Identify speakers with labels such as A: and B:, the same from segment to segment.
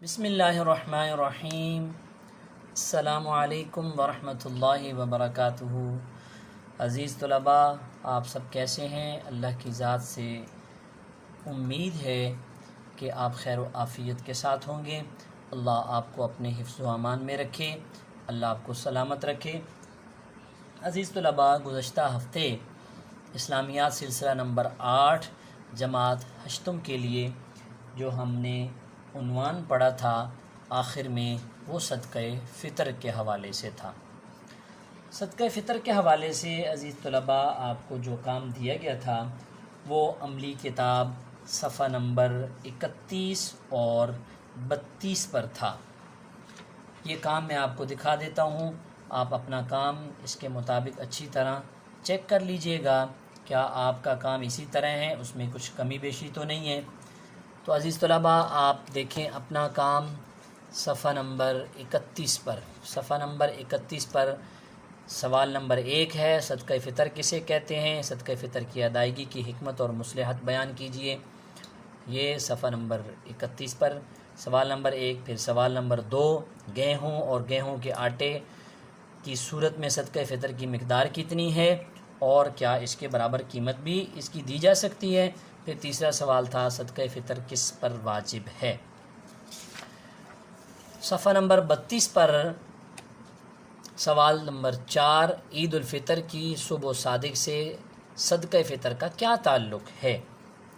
A: بسم اللہ الرحمن الرحیم۔ السلام علیکم ورحمۃ اللہ وبرکاتہ۔ عزیز طلباء، آپ سب کیسے ہیں؟ اللہ کی ذات سے امید ہے کہ آپ خیر و عافیت کے ساتھ ہوں گے۔ اللہ آپ کو اپنے حفظ و امان میں رکھے، اللہ آپ کو سلامت رکھے۔ عزیز طلباء، گزشتہ ہفتے اسلامیات سلسلہ نمبر 8 جماعت ہشتم کے لیے جو ہم نے عنوان پڑھا تھا، آخر میں وہ صدقہ فطر کے حوالے سے تھا۔ صدقہ فطر کے حوالے سے عزیز طلباء، آپ کو جو کام دیا گیا تھا وہ عملی کتاب صفحہ نمبر 31 اور 32 پر تھا۔ یہ کام میں آپ کو دکھا دیتا ہوں، آپ اپنا کام اس کے مطابق اچھی طرح چیک کر لیجئے گا، کیا آپ کا کام اسی طرح ہے، اس میں کچھ کمی بیشی تو نہیں ہے۔ تو عزیز طلباء، آپ دیکھیں اپنا کام صفحہ نمبر 31 پر سوال نمبر 1 ہے، صدقہ فطر کسے کہتے ہیں؟ صدقہ فطر کی ادائیگی کی حکمت اور مصلحت بیان کیجیے۔ یہ صفحہ نمبر 31 پر سوال نمبر 1۔ پھر سوال نمبر 2، گیہوں اور گیہوں کے آٹے کی صورت میں صدقہ فطر کی مقدار کتنی ہے اور کیا اس کے برابر قیمت بھی اس کی دی جا سکتی ہے؟ پھر تیسرا سوال تھا، صدقہ فطر کس پر واجب ہے؟ صفحہ نمبر 32 پر سوال نمبر 4، عید الفطر کی صبح صادق سے صدقہ فطر کا کیا تعلق ہے؟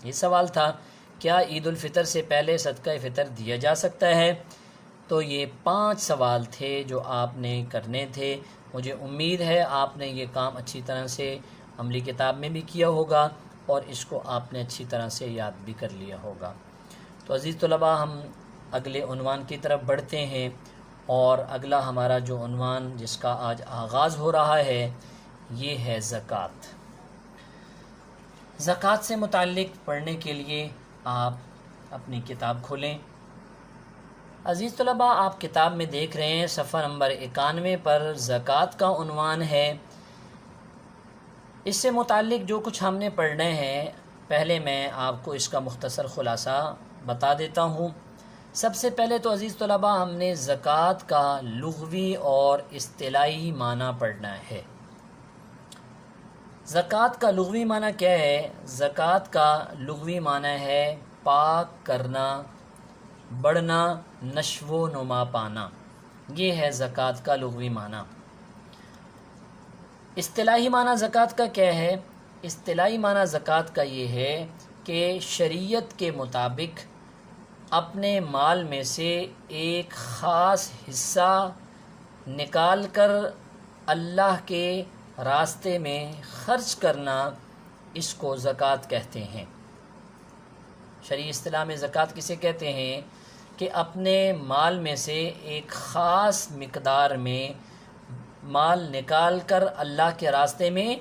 A: یہ سوال تھا، کیا عید الفطر سے پہلے صدقہ فطر دیا جا سکتا ہے؟ تو یہ 5 سوال تھے جو آپ نے کرنے تھے۔ مجھے امید ہے آپ نے یہ کام اچھی طرح سے عملی کتاب میں بھی کیا ہوگا اور اس کو آپ نے اچھی طرح سے یاد بھی کر لیا ہوگا۔ تو عزیز طلباء، ہم اگلے عنوان کی طرف بڑھتے ہیں، اور اگلا ہمارا جو عنوان جس کا آج آغاز ہو رہا ہے یہ ہے زکوٰۃ۔ زکوٰۃ سے متعلق پڑھنے کے لیے آپ اپنی کتاب کھولیں۔ عزیز طلباء، آپ کتاب میں دیکھ رہے ہیں صفحہ نمبر 91 پر زکوٰۃ کا عنوان ہے۔ اس سے متعلق جو کچھ ہم نے پڑھنا ہے، پہلے میں آپ کو اس کا مختصر خلاصہ بتا دیتا ہوں۔ سب سے پہلے تو عزیز طلباء، ہم نے زکوٰۃ کا لغوی اور اصطلاحی معنی پڑھنا ہے۔ زکوٰۃ کا لغوی معنی کیا ہے؟ زکوٰۃ کا لغوی معنی ہے پاک کرنا، بڑھنا، نشو و نما پانا، یہ ہے زکوٰۃ کا لغوی معنی۔ اصطلاحی معنی زکوٰۃ کا کیا ہے؟ اصطلاحی معنی زکوٰۃ کا یہ ہے کہ شریعت کے مطابق اپنے مال میں سے ایک خاص حصہ نکال کر اللہ کے راستے میں خرچ کرنا، اس کو زکوٰۃ کہتے ہیں۔ شرعی اصطلاح میں زکوٰۃ کسے کہتے ہیں؟ کہ اپنے مال میں سے ایک خاص مقدار میں مال نکال کر اللہ کے راستے میں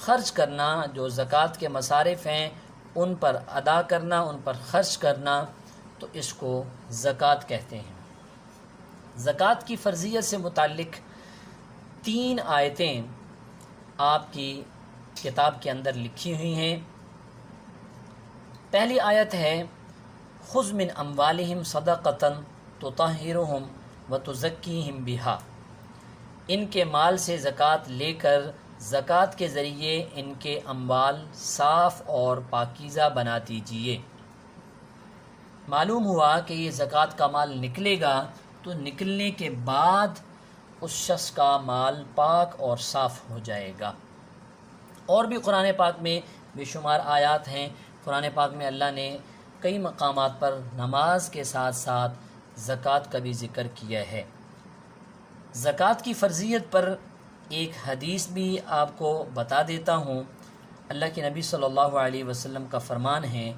A: خرچ کرنا، جو زکوٰۃ کے مصارف ہیں ان پر ادا کرنا، ان پر خرچ کرنا، تو اس کو زکوٰۃ کہتے ہیں۔ زکوٰۃ کی فرضیت سے متعلق 3 آیتیں آپ کی کتاب کے اندر لکھی ہوئی ہیں۔ پہلی آیت ہے، خذ من اموالہم صدقۃ تطہرہم وتزکیہم بہا، ان کے مال سے زکوٰۃ لے کر زکوٰۃ کے ذریعے ان کے اموال صاف اور پاکیزہ بنا دیجیے۔ معلوم ہوا کہ یہ زکوٰۃ کا مال نکلے گا تو نکلنے کے بعد اس شخص کا مال پاک اور صاف ہو جائے گا۔ اور بھی قرآن پاک میں بے شمار آیات ہیں۔ قرآن پاک میں اللہ نے کئی مقامات پر نماز کے ساتھ ساتھ زکوٰۃ کا بھی ذکر کیا ہے۔ زکوٰۃ کی فرضیت پر ایک حدیث بھی آپ کو بتا دیتا ہوں۔ اللہ کے نبی صلی اللہ علیہ وسلم کا فرمان ہے،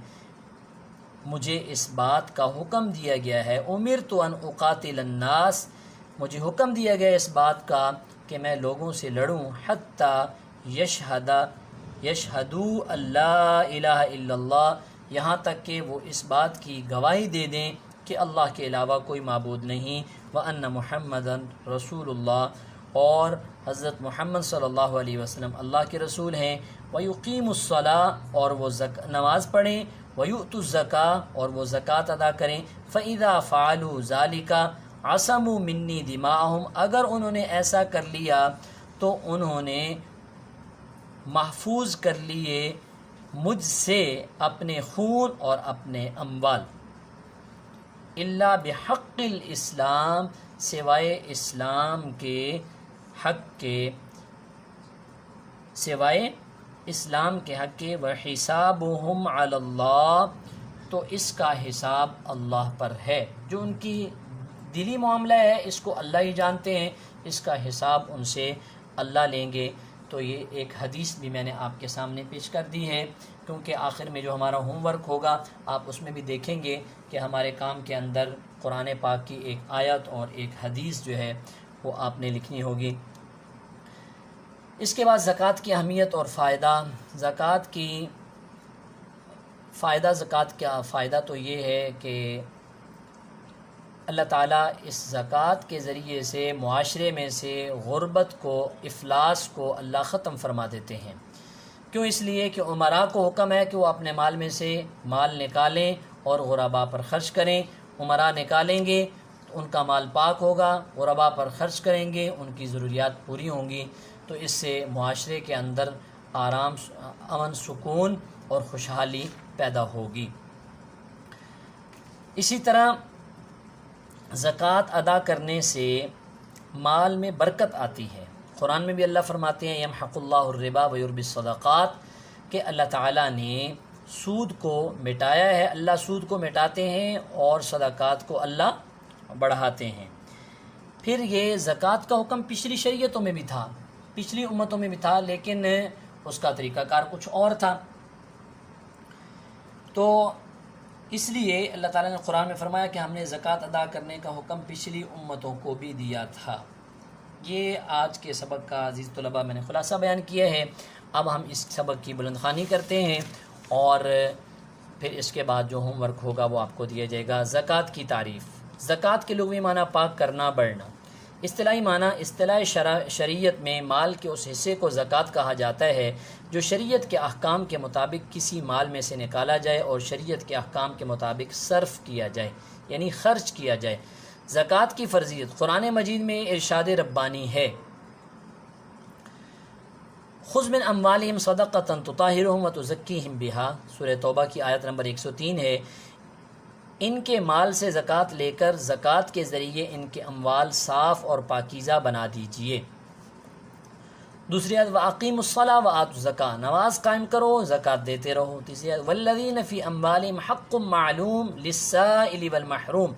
A: مجھے اس بات کا حکم دیا گیا ہے، امرت ان اقاتل الناس، مجھے حکم دیا گیا اس بات کا کہ میں لوگوں سے لڑوں، حتی یشہدوا اللہ الہ الا اللہ، یہاں تک کہ وہ اس بات کی گواہی دے دیں کہ اللہ کے علاوہ کوئی معبود نہیں، وَأَنَّ مُحَمَّدًا رسول اللہ، اور حضرت محمد صلی اللہ علیہ وسلم اللہ کے رسول ہیں، وَيُقِيمُ الصَّلَاةَ، اور وہ نماز پڑھیں، وَيُؤْتُوا الزَّكَاةَ اور وہ زکوٰۃ ادا کریں. فَإِذَا فَعَلُوا ذَلِكَ عَصَمُوا مِنِّي دِمَاءَهُمْ اگر انہوں نے ایسا کر لیا تو انہوں نے محفوظ کر لیے مجھ سے اپنے خون اور اپنے اموال. الا بحق الاسلام سوائے اسلام کے حق کے، سوائے اسلام کے حق کے. وحسابهم علی اللہ تو اس کا حساب اللہ پر ہے. جو ان کی دلی معاملہ ہے اس کو اللہ ہی جانتے ہیں، اس کا حساب ان سے اللہ لیں گے. تو یہ ایک حدیث بھی میں نے آپ کے سامنے پیش کر دی ہے، کیونکہ آخر میں جو ہمارا ہوم ورک ہوگا آپ اس میں بھی دیکھیں گے کہ ہمارے کام کے اندر قرآن پاک کی ایک آیت اور ایک حدیث جو ہے وہ آپ نے لکھنی ہوگی. اس کے بعد زکوٰۃ کی اہمیت اور فائدہ. زکوٰۃ کا فائدہ تو یہ ہے کہ اللہ تعالیٰ اس زکوٰۃ کے ذریعے سے معاشرے میں سے غربت کو، افلاس کو اللہ ختم فرما دیتے ہیں. کیوں؟ اس لیے کہ عمراء کو حکم ہے کہ وہ اپنے مال میں سے مال نکالیں اور غرباء پر خرچ کریں. عمراء نکالیں گے تو ان کا مال پاک ہوگا، غرباء پر خرچ کریں گے ان کی ضروریات پوری ہوں گی. تو اس سے معاشرے کے اندر آرام، امن، سکون اور خوشحالی پیدا ہوگی. اسی طرح زکوٰۃ ادا کرنے سے مال میں برکت آتی ہے. قرآن میں بھی اللہ فرماتے ہیں یمحق اللہ الربا ویربی الصدقات کہ اللہ تعالیٰ نے سود کو مٹایا ہے. اللہ سود کو مٹاتے ہیں اور صدقات کو اللہ بڑھاتے ہیں. پھر یہ زکوٰۃ کا حکم پچھلی شریعتوں میں بھی تھا، پچھلی امتوں میں بھی تھا، لیکن اس کا طریقہ کار کچھ اور تھا. تو اس لیے اللہ تعالیٰ نے قرآن میں فرمایا کہ ہم نے زکوٰۃ ادا کرنے کا حکم پچھلی امتوں کو بھی دیا تھا. یہ آج کے سبق کا عزیز طلباء میں نے خلاصہ بیان کیا ہے. اب ہم اس سبق کی بلند خوانی کرتے ہیں اور پھر اس کے بعد جو ہوم ورک ہوگا وہ آپ کو دیا جائے گا. زکوٰۃ کی تعریف. زکوٰۃ کے لغوی معنی پاک کرنا، بڑھنا. اصطلاحی معنی اصطلاح شریعت میں مال کے اس حصے کو زکوٰۃ کہا جاتا ہے جو شریعت کے احکام کے مطابق کسی مال میں سے نکالا جائے اور شریعت کے احکام کے مطابق صرف کیا جائے، یعنی خرچ کیا جائے. زکوٰۃ کی فرضیت قرآن مجید میں ارشاد ربانی ہے خذ من اموالہم صدقۃ تطہرہم وتزکیہم بہا. سورہ توبہ کی آیت نمبر 103 ہے. ان کے مال سے زکوٰۃ لے کر زکوٰۃ کے ذریعے ان کے اموال صاف اور پاکیزہ بنا دیجئے. دوسری آیت وَأَقِیمُوا الصَّلَاةَ وَآتُوا الزَّکَاةَ نماز قائم کرو، زکوٰۃ دیتے رہو. تیسری آیت وَالَّذِینَ فِی أَمْوَالِهِمْ حَقٌّ مَّعْلُومٌ لِلسَّائِلِ وَالْمَحْرُومِ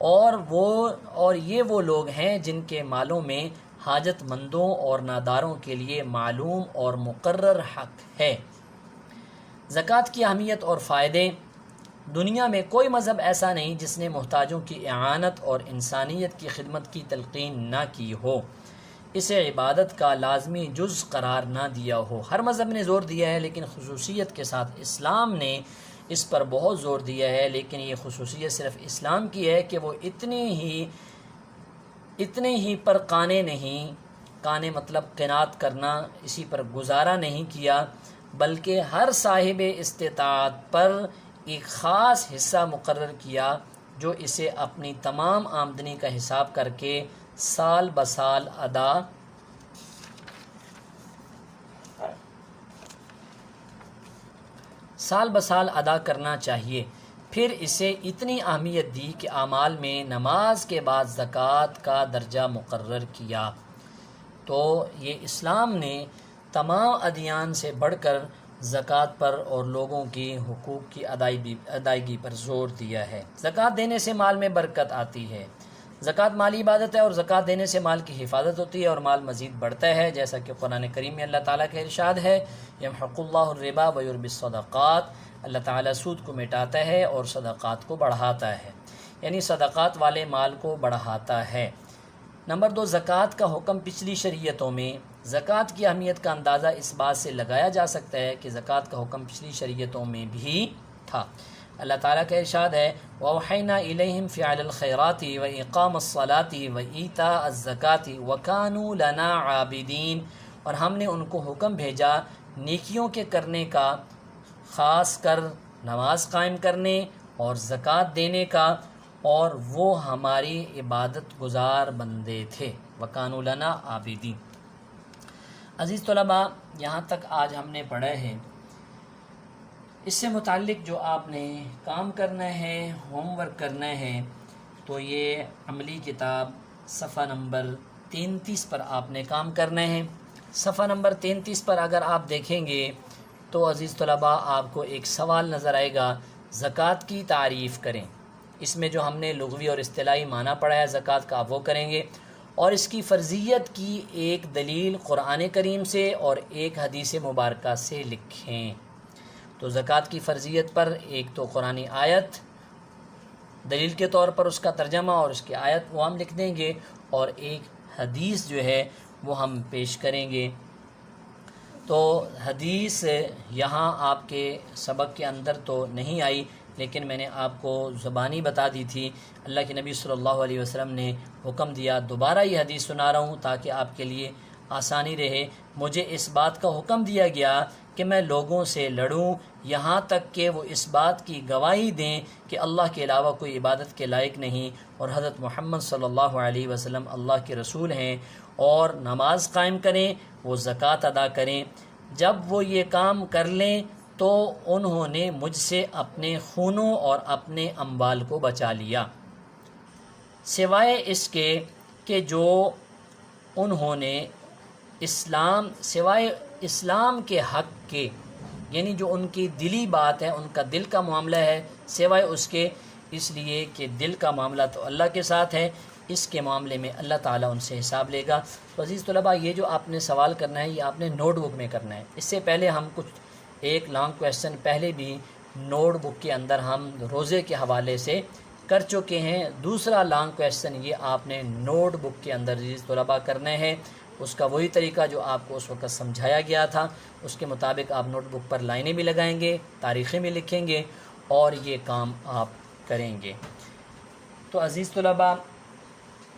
A: اور یہ وہ لوگ ہیں جن کے مالوں میں حاجت مندوں اور ناداروں کے لیے معلوم اور مقرر حق ہے. زکوٰۃ کی اہمیت اور فائدے. دنیا میں کوئی مذہب ایسا نہیں جس نے محتاجوں کی اعانت اور انسانیت کی خدمت کی تلقین نہ کی ہو، اسے عبادت کا لازمی جز قرار نہ دیا ہو. ہر مذہب نے زور دیا ہے لیکن خصوصیت کے ساتھ اسلام نے اس پر بہت زور دیا ہے. لیکن یہ خصوصیت صرف اسلام کی ہے کہ وہ اتنے ہی پر قانے نہیں، قانے مطلب قناعت کرنا، اسی پر گزارا نہیں کیا، بلکہ ہر صاحب استطاعت پر ایک خاص حصہ مقرر کیا جو اسے اپنی تمام آمدنی کا حساب کر کے سال بسال ادا کرنا چاہیے. پھر اسے اتنی اہمیت دی کہ اعمال میں نماز کے بعد زکوٰۃ کا درجہ مقرر کیا. تو یہ اسلام نے تمام ادیان سے بڑھ کر زکوٰۃ پر اور لوگوں کی حقوق کی ادائیگی پر زور دیا ہے. زکوٰۃ دینے سے مال میں برکت آتی ہے. زکوٰۃ مالی عبادت ہے اور زکوٰۃ دینے سے مال کی حفاظت ہوتی ہے اور مال مزید بڑھتا ہے، جیسا کہ قرآن کریم میں اللہ تعالیٰ کا ارشاد ہے یمحق اللہ الربا ویربی الصدقات. اللہ تعالیٰ سود کو مٹاتا ہے اور صدقات کو بڑھاتا ہے، یعنی صدقات والے مال کو بڑھاتا ہے. نمبر 2، زکوٰۃ کا حکم پچھلی شریعتوں میں. زکوٰۃ کی اہمیت کا اندازہ اس بات سے لگایا جا سکتا ہے کہ زکوٰۃ کا حکم پچھلی شریعتوں میں بھی تھا. اللہ تعالیٰ کا ارشاد ہے وَأَوْحَيْنَا إِلَيْهِمْ فِعْلَ الْخَيْرَاتِ وَإِقَامَ الصَّلَاةِ وَإِيتَاءَ الزَّكَاةِ وَكَانُوا لَنَا عَابِدِينَ. اور ہم نے ان کو حکم بھیجا نیکیوں کے کرنے کا، خاص کر نماز قائم کرنے اور زکوٰۃ دینے کا، اور وہ ہماری عبادت گزار بندے تھے، وَكَانُوا لَنَا عَابِدِينَ۔ عزیز طلباء، یہاں تک آج ہم نے پڑھا ہے۔ اس سے متعلق جو آپ نے کام کرنا ہے، ہوم ورک کرنا ہے، تو یہ عملی کتاب صفحہ نمبر 33 پر آپ نے کام کرنا ہے۔ صفحہ نمبر 33 پر اگر آپ دیکھیں گے تو عزیز طلباء آپ کو ایک سوال نظر آئے گا، زکوٰۃ کی تعریف کریں۔ اس میں جو ہم نے لغوی اور اصطلاحی معنی پڑھا ہے زکوٰۃ کا وہ کریں گے، اور اس کی فرضیت کی ایک دلیل قرآن کریم سے اور ایک حدیث مبارکہ سے لکھیں۔ تو زکوٰۃ کی فرضیت پر ایک تو قرآنی آیت دلیل کے طور پر اس کا ترجمہ اور اس کی آیت وہ ہم لکھ دیں گے، اور ایک حدیث جو ہے وہ ہم پیش کریں گے۔ تو حدیث یہاں آپ کے سبق کے اندر تو نہیں آئی، لیکن میں نے آپ کو زبانی بتا دی تھی۔ اللہ کے نبی صلی اللہ علیہ وسلم نے حکم دیا، دوبارہ یہ حدیث سنا رہا ہوں تاکہ آپ کے لیے آسانی رہے۔ مجھے اس بات کا حکم دیا گیا کہ میں لوگوں سے لڑوں یہاں تک کہ وہ اس بات کی گواہی دیں کہ اللہ کے علاوہ کوئی عبادت کے لائق نہیں، اور حضرت محمد صلی اللہ علیہ وسلم اللہ کے رسول ہیں، اور نماز قائم کریں، وہ زکوٰۃ ادا کریں۔ جب وہ یہ کام کر لیں تو انہوں نے مجھ سے اپنے خونوں اور اپنے اموال کو بچا لیا، سوائے اس کے کہ جو انہوں نے سوائے اسلام کے حق کے، یعنی جو ان کی دلی بات ہے، ان کا دل کا معاملہ ہے، سوائے اس کے، اس لیے کہ دل کا معاملہ تو اللہ کے ساتھ ہے، اس کے معاملے میں اللہ تعالیٰ ان سے حساب لے گا۔ تو عزیز طلباء، یہ جو آپ نے سوال کرنا ہے یہ آپ نے نوٹ بک میں کرنا ہے۔ اس سے پہلے ہم کچھ ایک لانگ کویسچن پہلے بھی نوٹ بک کے اندر ہم روزے کے حوالے سے کر چکے ہیں۔ دوسرا لانگ کویسچن یہ آپ نے نوٹ بک کے اندر عزیز طلباء کرنا ہے، اس کا وہی طریقہ جو آپ کو اس وقت سمجھایا گیا تھا، اس کے مطابق آپ نوٹ بک پر لائنیں بھی لگائیں گے، تاریخیں بھی لکھیں گے، اور یہ کام آپ کریں گے۔ تو عزیز طلباء،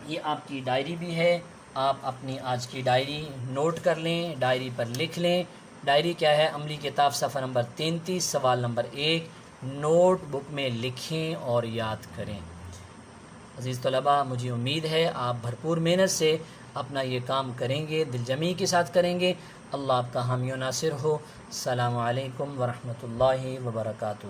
A: یہ آپ کی ڈائری بھی ہے، آپ اپنی آج کی ڈائری نوٹ کر لیں، ڈائری پر لکھ لیں۔ ڈائری کیا ہے؟ عملی کتاب صفحہ نمبر 33 سوال نمبر 1 نوٹ بک میں لکھیں اور یاد کریں۔ عزیز طلباء، مجھے امید ہے آپ بھرپور محنت سے اپنا یہ کام کریں گے، دل جمعی کے ساتھ کریں گے۔ اللہ آپ کا حامی و ناصر ہو۔ السلام علیکم ورحمۃ اللہ وبرکاتہ۔